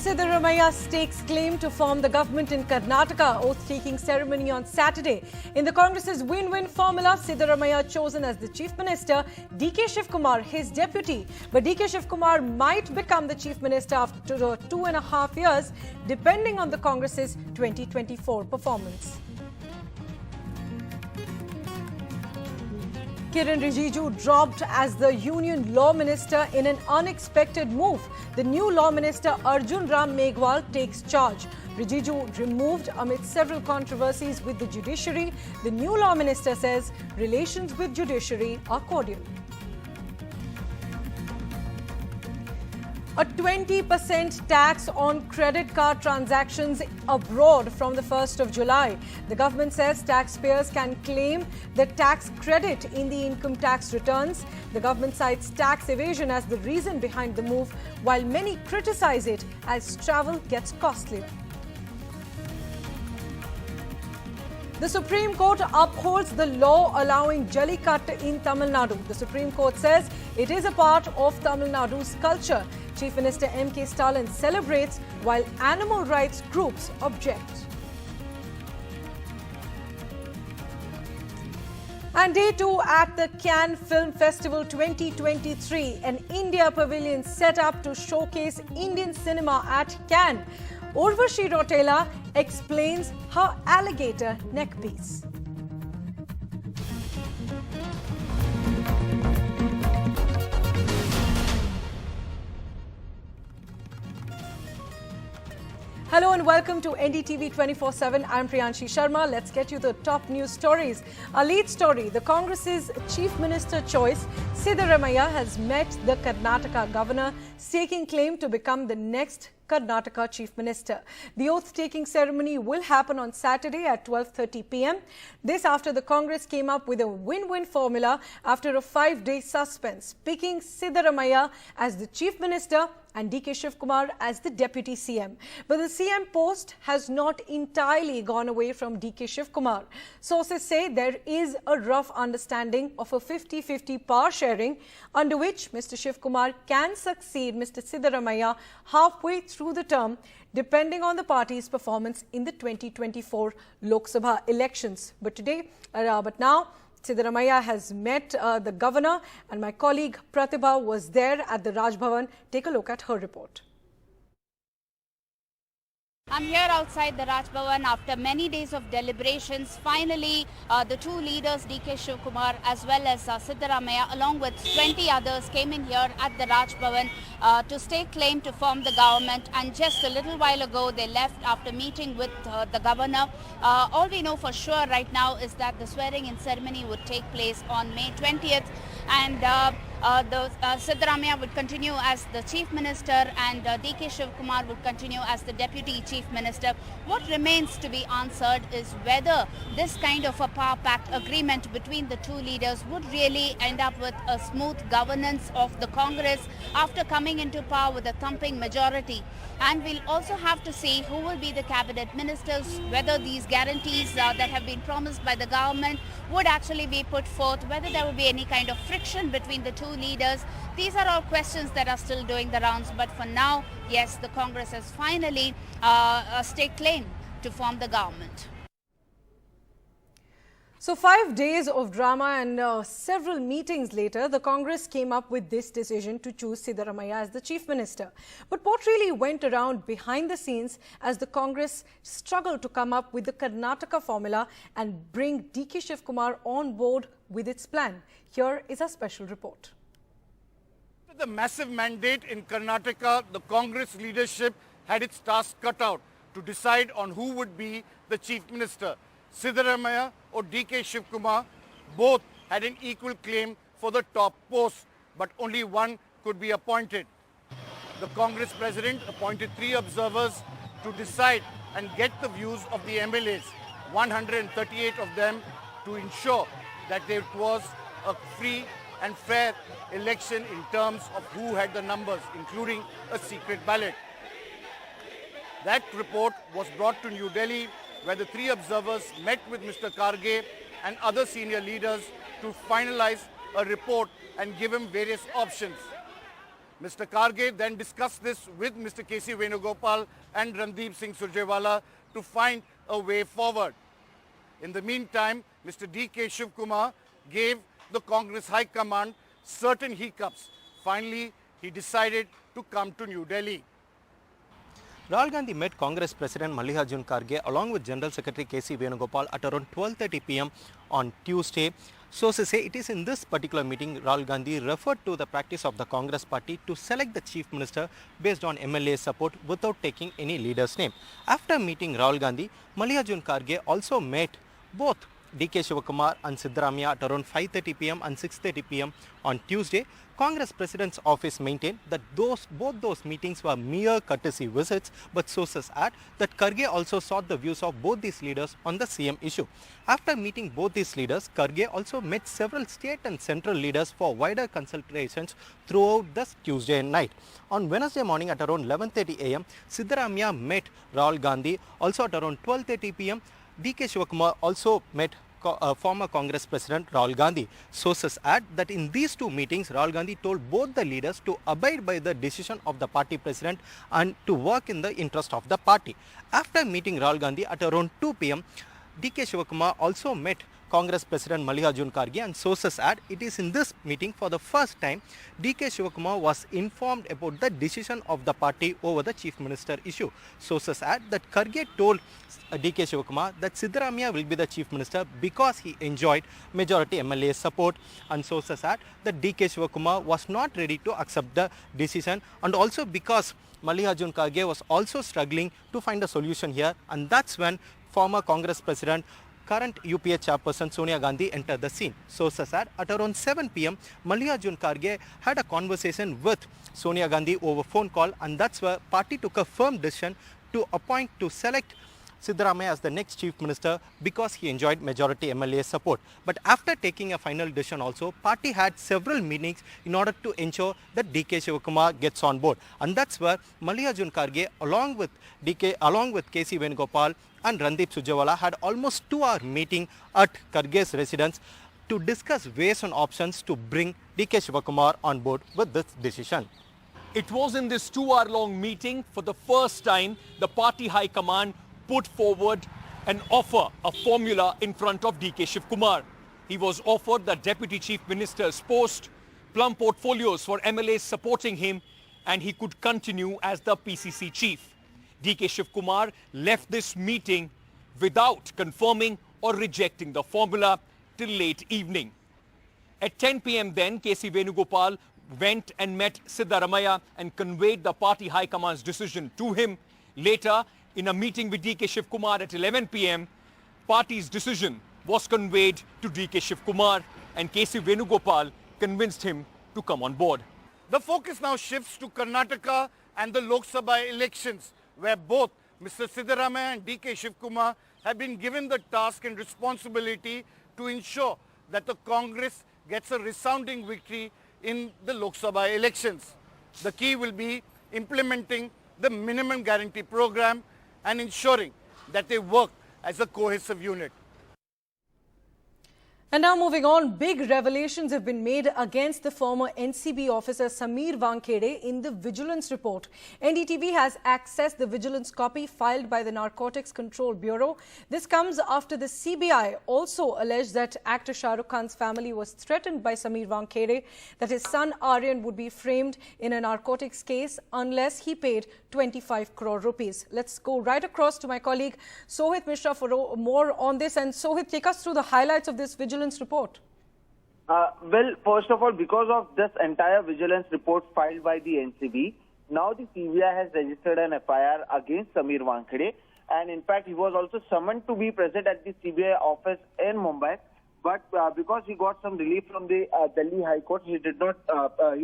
Siddaramaiah stakes claim to form the government in Karnataka. Oath-taking ceremony on Saturday. In the Congress's win-win formula, Siddaramaiah chosen as the Chief Minister, DK Shivakumar his deputy. But DK Shivakumar might become the Chief Minister after 2.5 years, depending on the Congress's 2024 performance. Kiren Rijiju dropped as the Union Law Minister in an unexpected move. The new Law Minister Arjun Ram Meghwal takes charge. Rijiju removed amid several controversies with the judiciary. The new Law Minister says relations with judiciary are cordial. A 20% tax on credit card transactions abroad from the 1st of July. The government says taxpayers can claim the tax credit in the income tax returns. The government cites tax evasion as the reason behind the move, while many criticize it as travel gets costly. The Supreme Court upholds the law allowing Jallikattu in Tamil Nadu. The Supreme Court says it is a part of Tamil Nadu's culture. Chief Minister M.K. Stalin celebrates while animal rights groups object. And day 2 at the Cannes Film Festival 2023, an India pavilion set up to showcase Indian cinema at Cannes. Urvashi Rotela explains her alligator neckpiece. Hello and welcome to NDTV 24/7. I'm Priyanshi Sharma. Let's get you the top news stories. Our lead story, the Congress's Chief Minister choice, Siddaramaiah has met the Karnataka governor, staking claim to become the next Karnataka Chief Minister. The oath-taking ceremony will happen on Saturday at 12:30 p.m. This after the Congress came up with a win-win formula after a 5-day suspense, picking Siddaramaiah as the Chief Minister and DK Shivakumar as the Deputy CM. But the CM post has not entirely gone away from DK Shivakumar. Sources say there is a rough understanding of a 50-50 power sharing under which Mr. Shivakumar can succeed Mr. Siddaramaiah halfway through the term, depending on the party's performance in the 2024 Lok Sabha elections. But now, Siddaramaiah has met the governor, and my colleague Pratibha was there at the Raj Bhavan. Take a look at her report. I'm here outside the Raj Bhavan after many days of deliberations. Finally, the two leaders, DK Shivakumar as well as Siddaramaiah, along with 20 others, came in here at the Raj Bhavan to stake claim to form the government. And just a little while ago, they left after meeting with the governor. All we know for sure right now is that the swearing-in ceremony would take place on May 20th. And Siddaramaiah would continue as the Chief Minister and DK Shivakumar would continue as the Deputy Chief Minister. What remains to be answered is whether this kind of a power pact agreement between the two leaders would really end up with a smooth governance of the Congress after coming into power with a thumping majority. And we'll also have to see who will be the cabinet ministers, whether these guarantees that have been promised by the government would actually be put forth, whether there will be any kind of friction between the two leaders. These are all questions that are still doing the rounds. But for now, yes, the Congress has finally staked claim to form the government. So 5 days of drama and several meetings later, the Congress came up with this decision to choose Siddaramaiah as the Chief Minister. But what really went around behind the scenes as the Congress struggled to come up with the Karnataka formula and bring DK Shivakumar on board with its plan? Here is a special report. With the massive mandate in Karnataka, the Congress leadership had its task cut out to decide on who would be the Chief Minister. Siddaramaiah or DK Shivakumar both had an equal claim for the top post, but only one could be appointed. The Congress president appointed 3 observers to decide and get the views of the MLAs, 138 of them, to ensure that there was a free and fair election in terms of who had the numbers, including a secret ballot. That report was brought to New Delhi, where the 3 observers met with Mr. Kharge and other senior leaders to finalize a report and give him various options. Mr. Kharge then discussed this with Mr. K.C. Venugopal and Randeep Singh Surjewala to find a way forward. In the meantime, Mr. D.K. Shivakumar gave the Congress High Command certain hiccups. Finally, he decided to come to New Delhi. Rahul Gandhi met Congress President Mallikarjun Kharge along with General Secretary K.C. Venugopal at around 12:30 p.m. on Tuesday. Sources say it is in this particular meeting Rahul Gandhi referred to the practice of the Congress party to select the chief minister based on MLA support without taking any leader's name. After meeting Rahul Gandhi, Mallikarjun Kharge also met both D.K. Shivakumar and Siddaramaiah at around 5:30 p.m. and 6:30 p.m. on Tuesday. Congress President's office maintained that both those meetings were mere courtesy visits, but sources add that Kharge also sought the views of both these leaders on the CM issue. After meeting both these leaders, Kharge also met several state and central leaders for wider consultations throughout this Tuesday night. On Wednesday morning at around 11:30 a.m., Siddaramaiah met Rahul Gandhi. Also at around 12:30 p.m., D.K. Shivakumar also met former Congress President Rahul Gandhi. Sources add that in these two meetings, Rahul Gandhi told both the leaders to abide by the decision of the party president and to work in the interest of the party. After meeting Rahul Gandhi at around 2 p.m., D.K. Shivakumar also met Congress President Mallikarjun Kharge, and sources add it is in this meeting for the first time D.K. Shivakumar was informed about the decision of the party over the chief minister issue. Sources add that Kharge told D.K. Shivakumar that Siddaramaiah will be the chief minister because he enjoyed majority MLA support, and sources add that D.K. Shivakumar was not ready to accept the decision, and also because Mallikarjun Kharge was also struggling to find a solution here, and that's when former Congress President current UPA chairperson Sonia Gandhi entered the scene. Sources said at around 7 p.m. Mallikarjun Kharge had a conversation with Sonia Gandhi over phone call, and that's where party took a firm decision to select Siddaramaiah as the next chief minister because he enjoyed majority MLA support. But after taking a final decision also, party had several meetings in order to ensure that D.K. Shivakumar gets on board. And that's where Mallikarjun Kharge along with K.C. Venugopal and Randeep Surjewala had almost 2-hour meeting at Kharge's residence to discuss ways and options to bring D.K. Shivakumar on board with this decision. It was in this 2-hour-long meeting for the first time the party high command put forward an offer, a formula in front of D.K. Shivakumar. He was offered the Deputy Chief Minister's post, plum portfolios for MLAs supporting him, and he could continue as the PCC chief. D.K. Shivakumar left this meeting without confirming or rejecting the formula till late evening. At 10 p.m. then, K.C. Venugopal went and met Siddaramaiah and conveyed the party high command's decision to him. Later, in a meeting with D.K. Shivakumar at 11 p.m., party's decision was conveyed to D.K. Shivakumar, and K.C. Venugopal convinced him to come on board. The focus now shifts to Karnataka and the Lok Sabha elections, where both Mr. Siddaramaiah and D.K. Shivakumar have been given the task and responsibility to ensure that the Congress gets a resounding victory in the Lok Sabha elections. The key will be implementing the minimum guarantee program and ensuring that they work as a cohesive unit. And now moving on, big revelations have been made against the former NCB officer Sameer Wankhede in the Vigilance Report. NDTV has accessed the Vigilance copy filed by the Narcotics Control Bureau. This comes after the CBI also alleged that actor Shah Rukh Khan's family was threatened by Sameer Wankhede that his son Aryan would be framed in a narcotics case unless he paid 25 crore rupees. Let's go right across to my colleague Sohit Mishra for more on this. And Sohit, take us through the highlights of this Vigilance report. Well, first of all, because of this entire vigilance report filed by the NCB, now the CBI has registered an FIR against Sameer Wankhede, and in fact, he was also summoned to be present at the CBI office in Mumbai. But because he got some relief from the Delhi High Court, he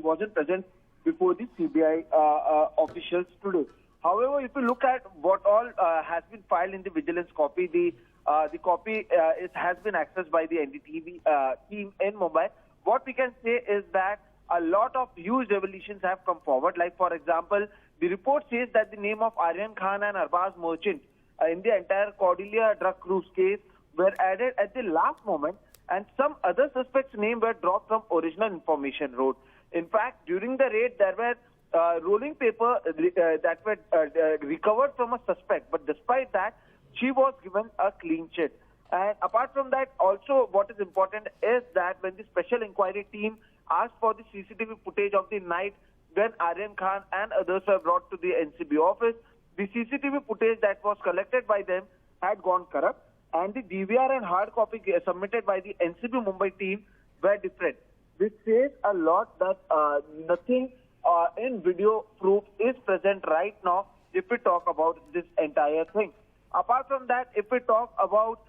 wasn't present before the CBI officials today. However, if you look at what all has been filed in the vigilance copy, the copy has been accessed by the NDTV team in Mumbai. What we can say is that a lot of huge revelations have come forward. Like, for example, the report says that the name of Aryan Khan and Arbaz Merchant in the entire Cordelia drug cruise case were added at the last moment, and some other suspects' names were dropped from original information wrote. In fact, during the raid, there were rolling paper that were recovered from a suspect. But despite that, she was given a clean chit. And apart from that, also what is important is that when the special inquiry team asked for the CCTV footage of the night when Aryan Khan and others were brought to the NCB office, the CCTV footage that was collected by them had gone corrupt, and the DVR and hard copy submitted by the NCB Mumbai team were different. This says a lot that nothing in video proof is present right now if we talk about this entire thing. Apart from that, if we talk about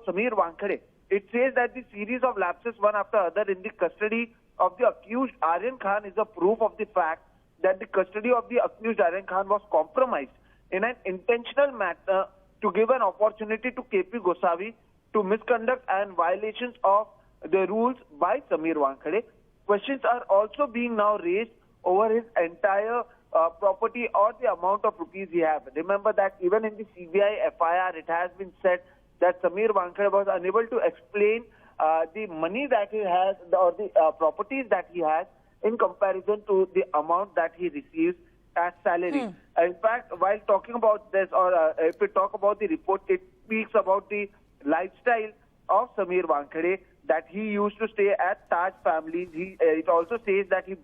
Samir Wankhede, it says that the series of lapses one after other in the custody of the accused Aryan Khan is a proof of the fact that the custody of the accused Aryan Khan was compromised in an intentional manner to give an opportunity to KP Gosavi to misconduct and violations of the rules by Samir Wankhede. Questions are also being now raised over his entire property or the amount of rupees he has. Remember that even in the CBI FIR, it has been said that Samir Wankhede was unable to explain the money that he has or the properties that he has in comparison to the amount that he receives as salary. In fact, while talking about this, or if we talk about the report, it speaks about the lifestyle of Samir Wankhede, that he used to stay at Taj Families. It also says that he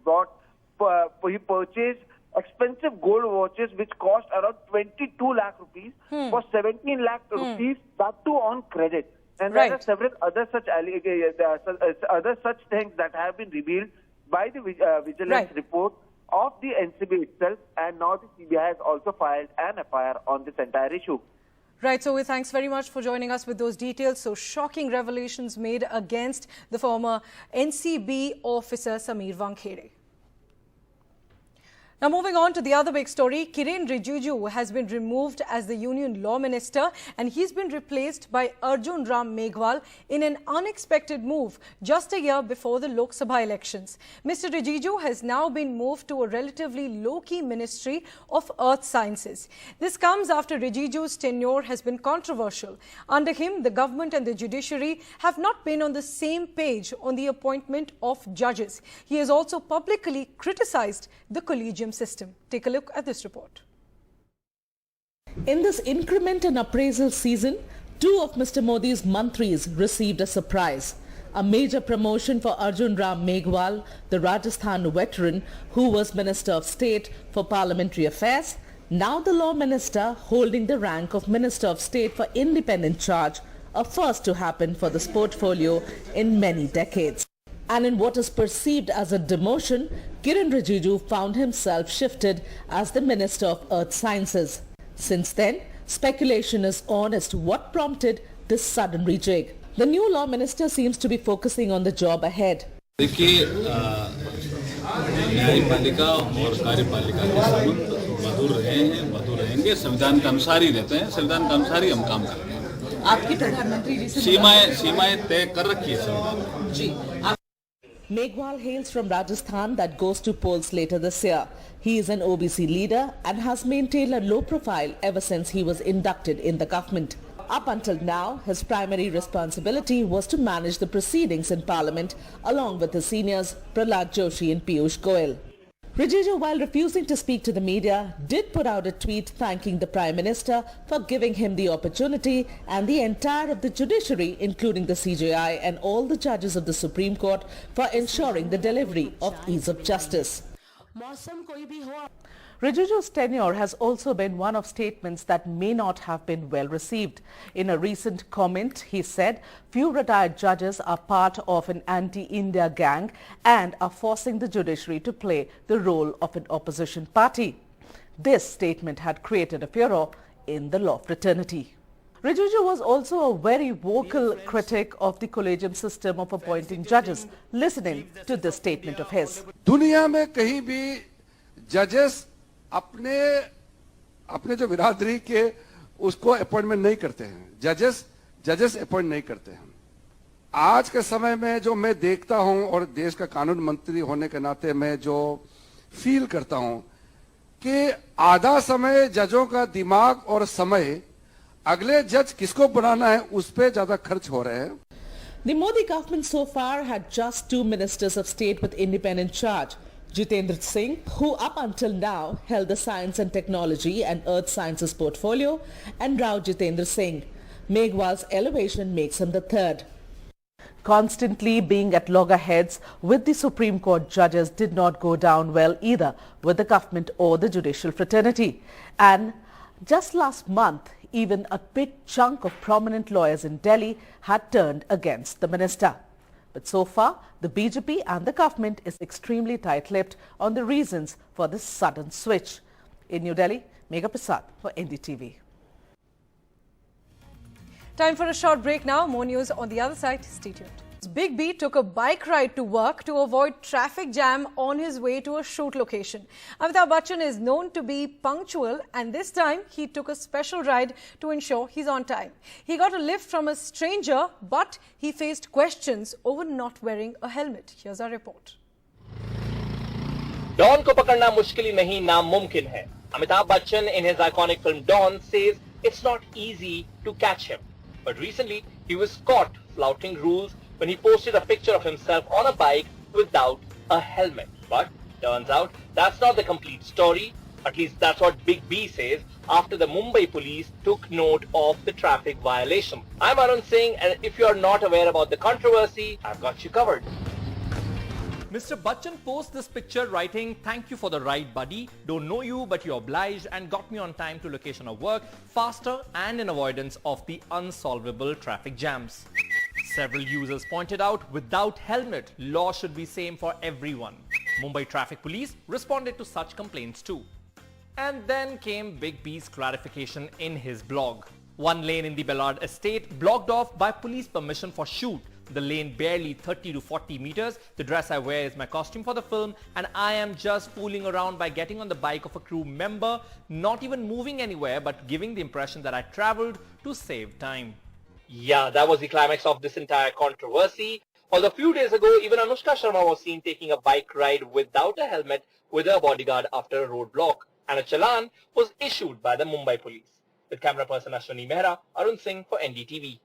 purchased expensive gold watches which cost around 22 lakh rupees for 17 lakh rupees, that too on credit. And there are several other such other such things that have been revealed by the vigilance report of the NCB itself, and now the CBI has also filed an FIR on this entire issue. Right, so thanks very much for joining us with those details. So shocking revelations made against the former NCB officer Samir Wankhede. Now moving on to the other big story, Kiren Rijiju has been removed as the Union Law Minister and he's been replaced by Arjun Ram Meghwal in an unexpected move just a year before the Lok Sabha elections. Mr. Rijiju has now been moved to a relatively low-key Ministry of Earth Sciences. This comes after Rijiju's tenure has been controversial. Under him, the government and the judiciary have not been on the same page on the appointment of judges. He has also publicly criticized the collegium system. Take a look at this report. In this increment and appraisal season, two of Mr. Modi's mantris received a surprise. A major promotion for Arjun Ram Meghwal, the Rajasthan veteran who was Minister of State for Parliamentary Affairs, now the Law Minister holding the rank of Minister of State for Independent Charge, a first to happen for this portfolio in many decades. And in what is perceived as a demotion, Kiren Rijiju found himself shifted as the Minister of Earth Sciences. Since then, speculation is on as to what prompted this sudden rejig. The new Law Minister seems to be focusing on the job ahead. देखिए न्यायपालिका और कार्यपालिका के संबंध मधुर रहे हैं, मधुर रहेंगे, संविधान के अनुसार ही रहते हैं, संविधान के अनुसार ही हम काम करते हैं। आपकी प्रधानमंत्री जी से सीमाएं तय कर रखी है संविधान जी। Meghwal hails from Rajasthan that goes to polls later this year. He is an OBC leader and has maintained a low profile ever since he was inducted in the government. Up until now, his primary responsibility was to manage the proceedings in Parliament along with his seniors Prahlad Joshi and Piyush Goyal. Rijiju, while refusing to speak to the media, did put out a tweet thanking the Prime Minister for giving him the opportunity and the entire of the judiciary, including the CJI and all the judges of the Supreme Court, for ensuring the delivery of ease of justice. Rijiju's tenure has also been one of statements that may not have been well received. In a recent comment, he said few retired judges are part of an anti-India gang and are forcing the judiciary to play the role of an opposition party. This statement had created a furor in the law fraternity. Rijiju was also a very vocal critic of the collegium system of appointing judges. Listening to this statement of his. दुनिया में कहीं भी जजेस अपने जो बिरादरी के उसको अपॉइंटमेंट नहीं करते हैं, जजेस अपॉइंट नहीं करते हैं। आज के समय में जो मैं देखता हूं और देश का कानून मंत्री होने के नाते मैं जो फील करता हूं कि आधा समय जजों का दिमाग और समय अगले जज किसको बनाना है उस पे ज्यादा खर्च हो रहे हैं। The Modi government so far had just 2 ministers of state with independent charge. Jitendra Singh, who up until now held the Science and Technology and Earth Sciences portfolio, and Rao Jitendra Singh. Meghwal's elevation makes him the third. Constantly being at loggerheads with the Supreme Court judges did not go down well either with the government or the judicial fraternity. And just last month, even a big chunk of prominent lawyers in Delhi had turned against the minister. But so far, the BJP and the government is extremely tight-lipped on the reasons for this sudden switch. In New Delhi, Megha Prasad for NDTV. Time for a short break now. More news on the other side. Stay tuned. Big B took a bike ride to work to avoid traffic jam on his way to a shoot location. Amitabh Bachchan is known to be punctual, and this time he took a special ride to ensure he's on time. He got a lift from a stranger, but he faced questions over not wearing a helmet. Here's our report. Dawn को पकड़ना मुश्किल ही नहीं नामुमकिन है. Amitabh Bachchan in his iconic film Dawn says it's not easy to catch him. But recently, he was caught flouting rules when he posted a picture of himself on a bike without a helmet. But turns out that's not the complete story. At least that's what Big B says after the Mumbai police took note of the traffic violation. I'm Arun Singh, and if you're not aware about the controversy, I've got you covered. Mr. Bachchan posts this picture writing, "Thank you for the ride, buddy. Don't know you, but you obliged and got me on time to location of work faster and in avoidance of the unsolvable traffic jams." Several users pointed out, without helmet, law should be same for everyone. Mumbai Traffic Police responded to such complaints too. And then came Big B's clarification in his blog. One lane in the Ballard estate blocked off by police permission for shoot. The lane barely 30 to 40 meters. The dress I wear is my costume for the film, and I am just fooling around by getting on the bike of a crew member, not even moving anywhere but giving the impression that I traveled to save time. Yeah, that was the climax of this entire controversy. Although a few days ago, even Anushka Sharma was seen taking a bike ride without a helmet with her bodyguard after a roadblock, and a challan was issued by the Mumbai police. With camera person Ashwini Mehra, Arun Singh for NDTV.